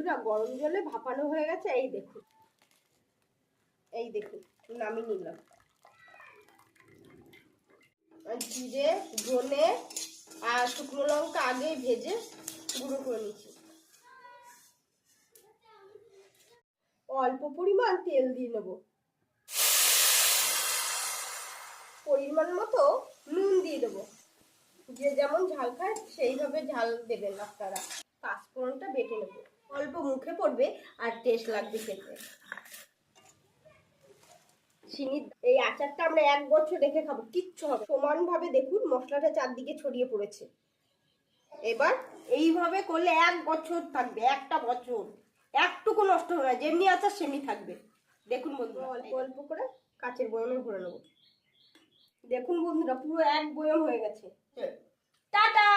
বন্ধুরা গরম জলে ভাপানো হয়ে গেছে। এই দেখুন, এই দেখুন, নামিয়ে নিলাম। জিরে, ধনে আর শুকনো লঙ্কা আগে ভেজে গুঁড়ো করে নিচ্ছি। অল্প পরিমাণ তেল দিয়ে নেব, পরিমাণ মতো নুন দিয়ে দেবো। যে যেমন ঝাল খায় সেইভাবে ঝাল দেবেন আপনারা। পাঁচফোড়নটা বেটে নেব, অল্প মুখে পড়বে আর টেস্ট লাগবে খেতে। চিনি, এই আচারটা আমরা 1 বছর রেখে খাবো, কিচ্ছু হবে। সমান ভাবে দেখুন মশলাটা চারদিকে ছড়িয়ে পড়েছে। এবার এইভাবে করলে 1 বছর থাকবে, একটা বছর, একটুকু নষ্ট হবে না, যেমনি আচার সেমনি থাকবে। দেখুন বন্ধুরা, অল্প অল্প করে কাচের বয়মে ভরে নেবো। দেখুন বন্ধুরা, পুরো 1 বয়ম হয়ে গেছে। টাটা।